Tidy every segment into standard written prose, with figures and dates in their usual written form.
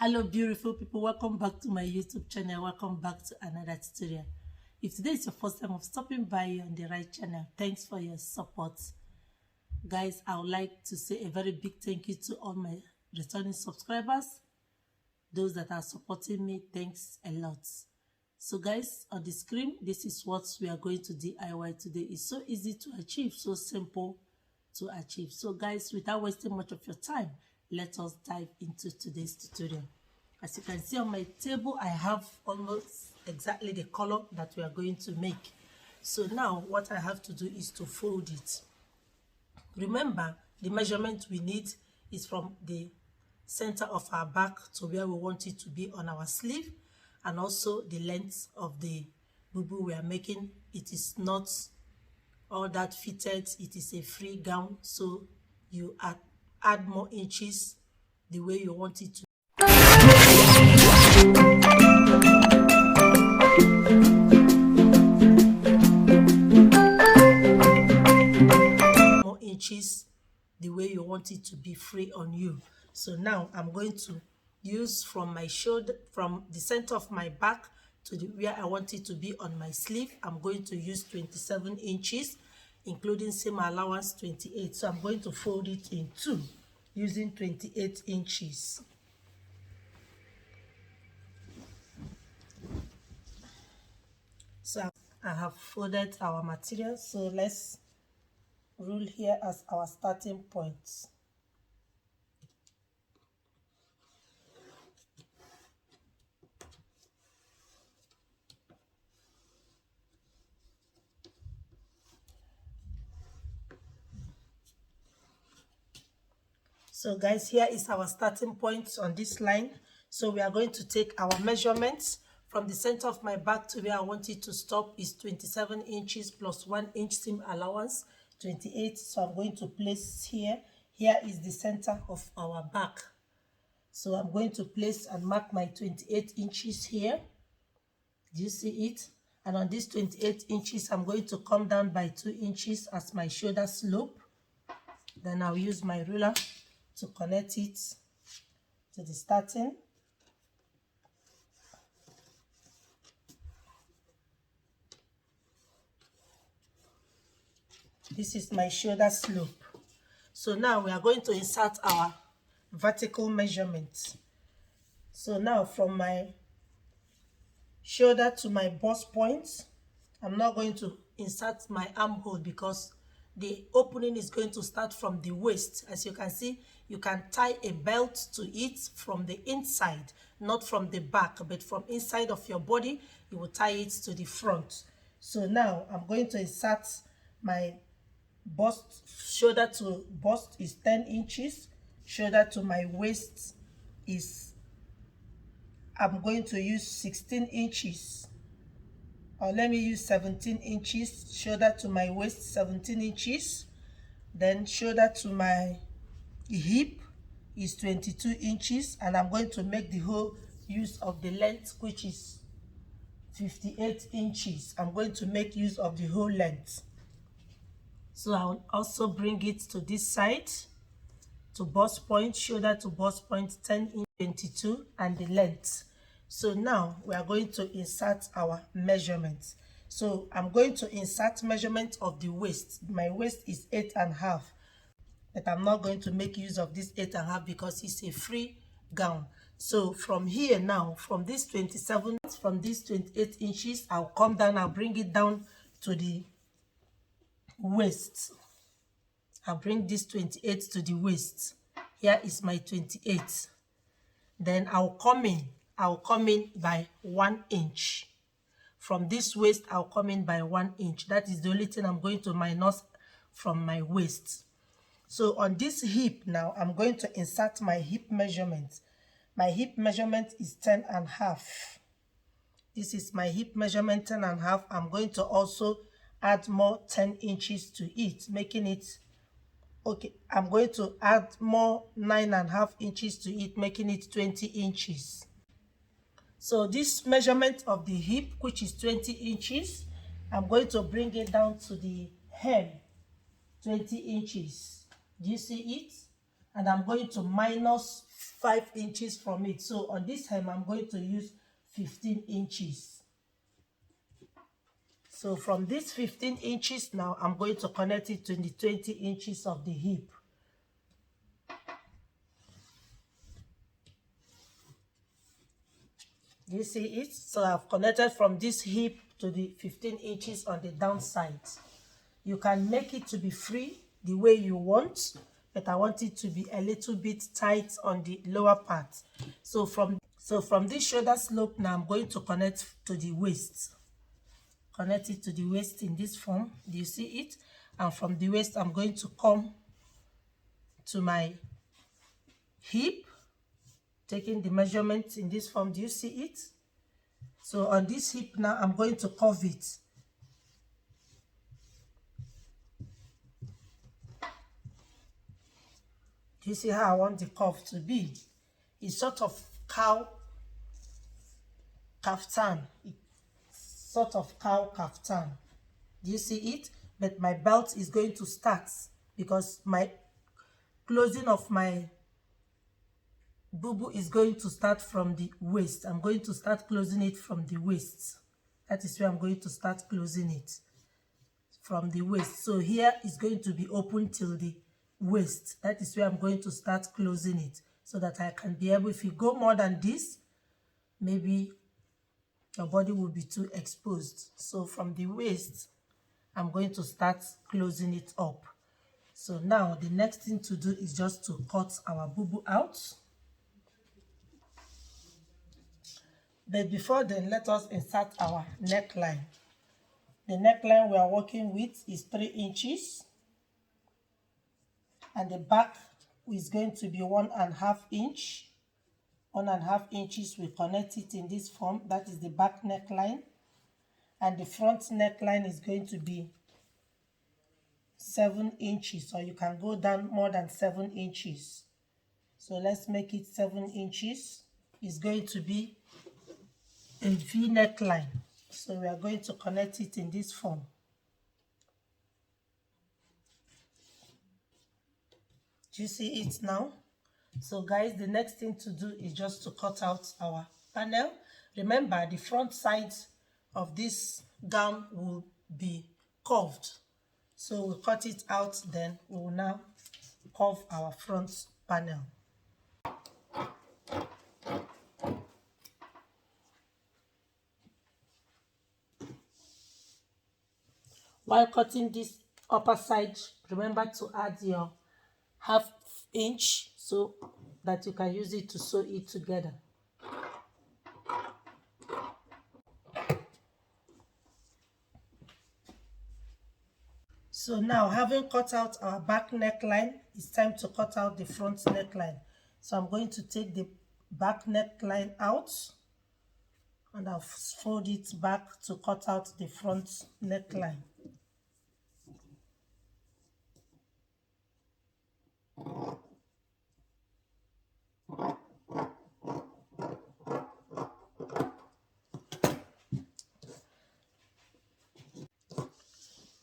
Hello beautiful people, welcome back to my YouTube channel. Welcome back to another tutorial. If today is your first time of stopping by on the right channel, thanks for your support. Guys, I would like to say a very big thank you to all my returning subscribers. Those that are supporting me, thanks a lot. So guys, on the screen, this is what we are going to DIY today. It's so easy to achieve, so simple to achieve. So guys, without wasting much of your time, let us dive into today's tutorial. As you can see on my table, I have almost exactly the color that we are going to make. So now what I have to do is to fold it. Remember, the measurement we need is from the center of our back to where we want it to be on our sleeve, and also the length of the boo-boo we are making. It is not all that fitted, it is a free gown, so you add more inches the way you want it to. More inches the way you want it to be free on you. So now I'm going to use from my shoulder, from the center of my back to where I want it to be on my sleeve. I'm going to use 27 inches, including seam allowance 28. So I'm going to fold it in two using 28 inches. So I have folded our material, so let's rule here as our starting point. So guys, here is our starting point on this line. So we are going to take our measurements from the center of my back to where I want it to stop is 27 inches plus 1 inch seam allowance, 28. So I'm going to place here. Here is the center of our back. So I'm going to place and mark my 28 inches here. Do you see it? And on this 28 inches, I'm going to come down by 2 inches as my shoulder slope. Then I'll use my ruler to connect it to the starting. This is my shoulder slope. So now we are going to insert our vertical measurement. So now from my shoulder to my bust point, I'm not going to insert my armhole because the opening is going to start from the waist. As you can see, you can tie a belt to it from the inside, not from the back, but from inside of your body, you will tie it to the front. So now I'm going to insert my bust. Shoulder to bust is 10 inches. Shoulder to my waist is, I'm going to use 16 inches. Or let me use 17 inches. Shoulder to my waist, 17 inches. Then shoulder to my hip is 22 inches. And I'm going to make the whole use of the length, which is 58 inches. I'm going to make use of the whole length. So I'll also bring it to this side, to bust point, shoulder to bust point, 10 inch, 22, and the length. So now we are going to insert our measurements. So I'm going to insert measurement of the waist. My waist is 8.5, but I'm not going to make use of this 8.5 because it's a free gown. So from here now, from this 27, from this 28 inches, I'll come down, I'll bring it down to the waist. I'll bring this 28 to the waist. Here is my 28. Then I'll come in by 1 inch. From this waist, I'll come in by 1 inch. That is the only thing I'm going to minus from my waist. So on this hip now, I'm going to insert my hip measurement. My hip measurement is 10.5. This is my hip measurement, 10.5. I'm going to also add more 10 inches to it, making it, okay, I'm going to add more 9.5 inches to it, making it 20 inches. So this measurement of the hip, which is 20 inches, I'm going to bring it down to the hem, 20 inches. Do you see it? And I'm going to minus 5 inches from it. So on this hem, I'm going to use 15 inches. So from this 15 inches now, I'm going to connect it to the 20 inches of the hip. You see it? So I've connected from this hip to the 15 inches on the downside. You can make it to be free the way you want, but I want it to be a little bit tight on the lower part. So from this shoulder slope now, I'm going to connect to the waist. Connect it to the waist in this form. Do you see it? And from the waist, I'm going to come to my hip, taking the measurement in this form. Do you see it? So on this hip now, I'm going to curve it. Do you see how I want the curve to be? It's sort of kaftan. Sort of cow kaftan. Do you see it? But my belt is going to start because my closing of my boo-boo is going to start from the waist. I'm going to start closing it from the waist. That is where I'm going to start closing it, from the waist. So here is going to be open till the waist. That is where I'm going to start closing it, so that I can be able, if you go more than this, maybe your body will be too exposed. So from the waist, I'm going to start closing it up. So now the next thing to do is just to cut our boo-boo out. But before then, let us insert our neckline. The neckline we are working with is 3 inches. And the back is going to be 1.5 inch. 1.5 inches, we connect it in this form. That is the back neckline. And the front neckline is going to be 7 inches. So you can go down more than 7 inches. So let's make it 7 inches. It's going to be a V neckline. So we are going to connect it in this form. Do you see it now? So guys, the next thing to do is just to cut out our panel. Remember, the front side of this gown will be curved. So we'll cut it out, then we will now curve our front panel. While cutting this upper side, remember to add your 1/2 inch so that you can use it to sew it together. So now, having cut out our back neckline, it's time to cut out the front neckline. So I'm going to take the back neckline out and I'll fold it back to cut out the front neckline.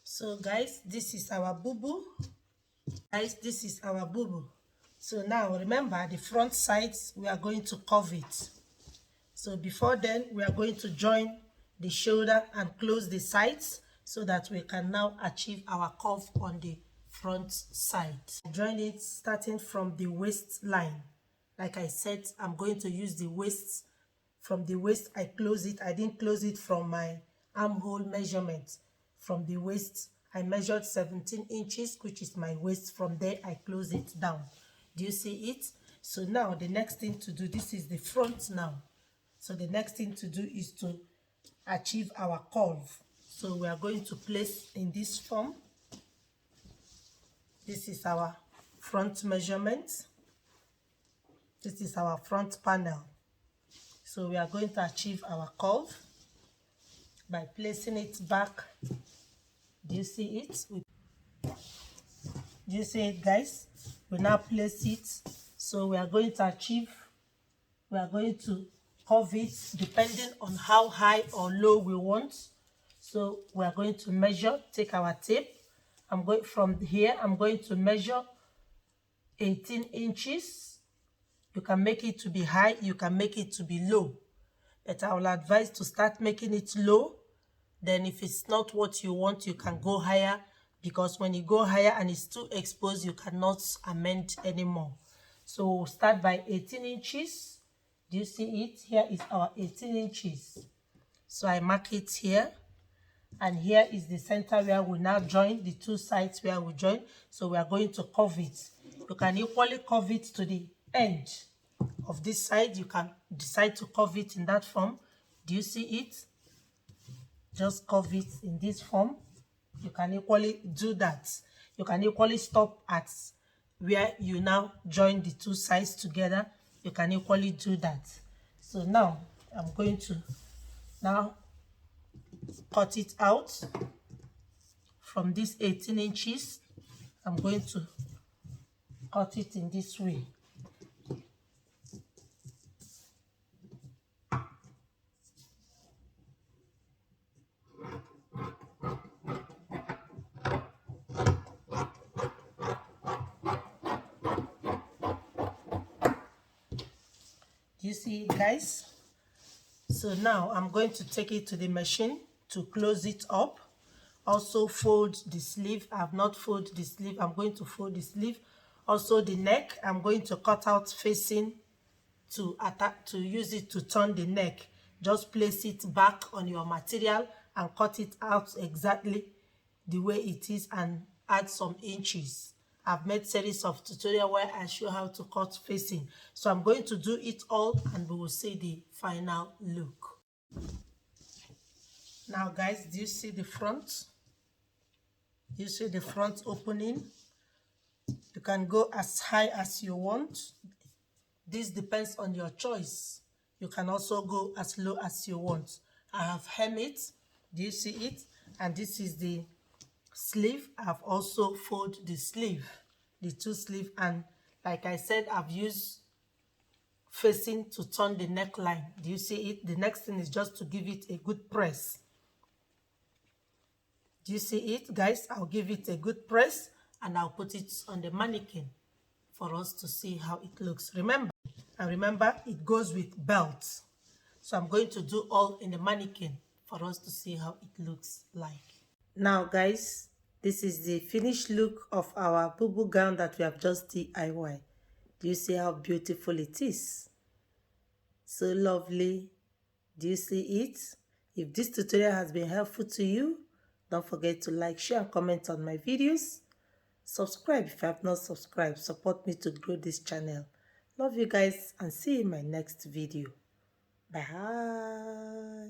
So guys, this is our boo-boo. Guys, this is our boo-boo. So now remember, the front sides, we are going to curve it. So before then, we are going to join the shoulder and close the sides so that we can now achieve our curve on the front side. Join it starting from the waistline. Like I said, I'm going to use the waist. From the waist, I close it. I didn't close it from my armhole measurement. From the waist, I measured 17 inches, which is my waist. From there, I close it down. Do you see it? So now the next thing to do, this is the front now. So the next thing to do is to achieve our curve. So we are going to place in this form. This is our front measurement. This is our front panel. So we are going to achieve our curve by placing it back. Do you see it? Do you see it, guys? We now place it. So we are going to achieve, we are going to curve it depending on how high or low we want. So we are going to measure, take our tape. I'm going from here, I'm going to measure 18 inches. You can make it to be high, you can make it to be low. But I will advise to start making it low. Then if it's not what you want, you can go higher, because when you go higher and it's too exposed, you cannot amend anymore. So we'll start by 18 inches. Do you see it? Here is our 18 inches. So I mark it here. And here is the center where we now join, the two sides where we join. So we are going to curve it. You can equally curve it to the end of this side. You can decide to curve it in that form. Do you see it? Just curve it in this form. You can equally do that. You can equally stop at where you now join the two sides together. You can equally do that. So now I'm going to now cut it out from this 18 inches. I'm going to cut it in this way. Do you see it, guys? So now I'm going to take it to the machine to close it up. Also fold the sleeve. I have not folded the sleeve. I'm going to fold the sleeve. Also the neck, I'm going to cut out facing to use it to turn the neck. Just place it back on your material and cut it out exactly the way it is and add some inches. I've made series of tutorial where I show how to cut facing. So I'm going to do it all and we will see the final look. Now guys, do you see the front? Do you see the front opening? You can go as high as you want. This depends on your choice. You can also go as low as you want. I have hem it. Do you see it? And this is the sleeve. I've also folded the sleeve, the two sleeve, and like I said, I've used facing to turn the neckline. Do you see it? The next thing is just to give it a good press. Do you see it, guys? I'll give it a good press and I'll put it on the mannequin for us to see how it looks. Remember, it goes with belts. So I'm going to do all in the mannequin for us to see how it looks like. Now guys, this is the finished look of our boo-boo gown that we have just DIY. Do you see how beautiful it is? So lovely. Do you see it? If this tutorial has been helpful to you, don't forget to like, share, and comment on my videos. Subscribe if you have not subscribed. Support me to grow this channel. Love you guys and see you in my next video. Bye.